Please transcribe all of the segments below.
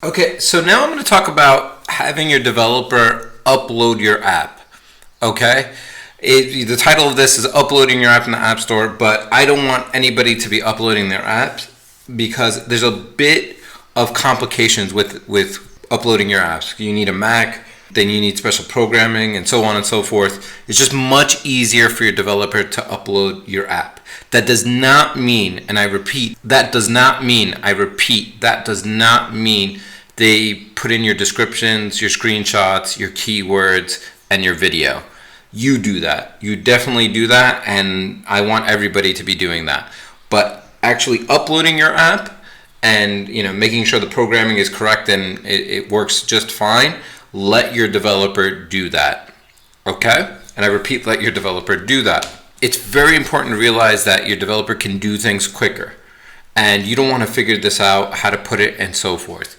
Okay, so now I'm going to talk about having your developer upload your app. Okay, the title of this is uploading your app in the App Store, but I don't want anybody to be uploading their apps because there's a bit of complications with uploading your apps. You need a Mac, then you need special programming, and so on and so forth. It's just much easier for your developer to upload your app. That does not mean, and I repeat, that does not mean they put in your descriptions, your screenshots, your keywords, and your video. You do that. You definitely do that, and I want everybody to be doing that. But actually uploading your app and making sure the programming is correct and it works just fine, let your developer do that. Okay? And I repeat, let your developer do that. It's very important to realize that your developer can do things quicker, and you don't want to figure this out, how to put it, and so forth.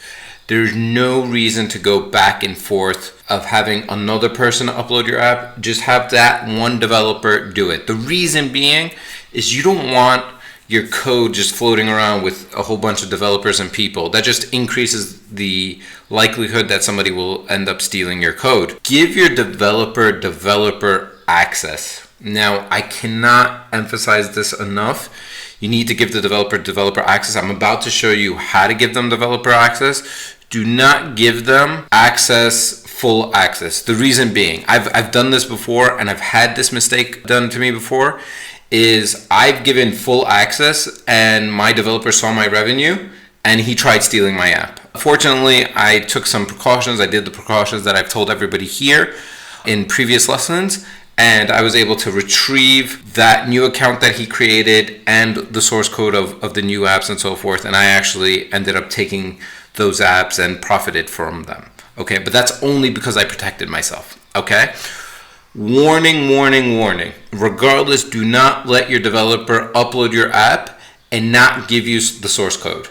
There's no reason to go back and forth of having another person upload your app. Just have that one developer do it. The reason being is you don't want your code just floating around with a whole bunch of developers and people. That just increases the likelihood that somebody will end up stealing your code. Give your developer access. Now, I cannot emphasize this enough. You need to give the developer access. I'm about to show you how to give them developer access. Do not give them full access. The reason being, I've done this before, and I've had this mistake done to me before, is I've given full access and my developer saw my revenue and he tried stealing my app. Fortunately, I took some precautions. I did the precautions that I've told everybody here in previous lessons, and I was able to retrieve that new account that he created and the source code of the new apps and so forth, and I actually ended up taking those apps and profited from them. Okay, but that's only because I protected myself. Okay? Warning. Regardless, do not let your developer upload your app and not give you the source code.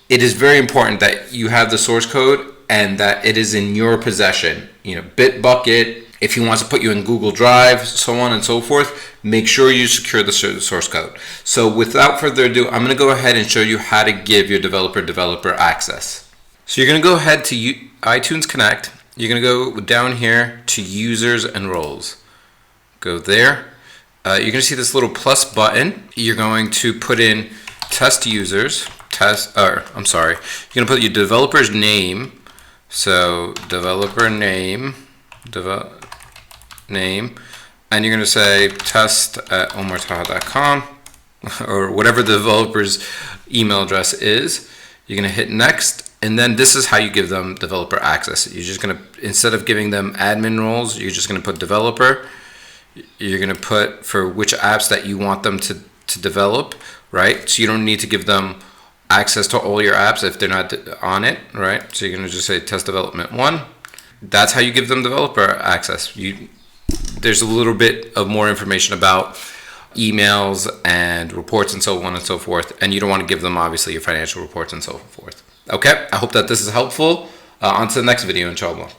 It is very important that you have the source code and that it is in your possession. Bitbucket, if he wants to put you in Google Drive, so on and so forth, make sure you secure the source code. So without further ado, I'm going to go ahead and show you how to give your developer access. So you're going to go ahead to iTunes Connect. You're going to go down here to Users and Roles. Go there. You're going to see this little plus button. You're going to put in test users. You're going to put your developer's name. So developer name, and you're going to say test@omartaha.com or whatever the developer's email address is. You're going to hit next. And then this is how you give them developer access. You're just going to, instead of giving them admin roles, you're just going to put developer. You're going to put for which apps that you want them to develop, right? So you don't need to give them access to all your apps if they're not on it, right? So you're going to just say test development 1. That's how you give them developer access. There's a little bit of more information about emails and reports and so on and so forth. And you don't want to give them, obviously, your financial reports and so forth. Okay, I hope that this is helpful. On to the next video, inshallah.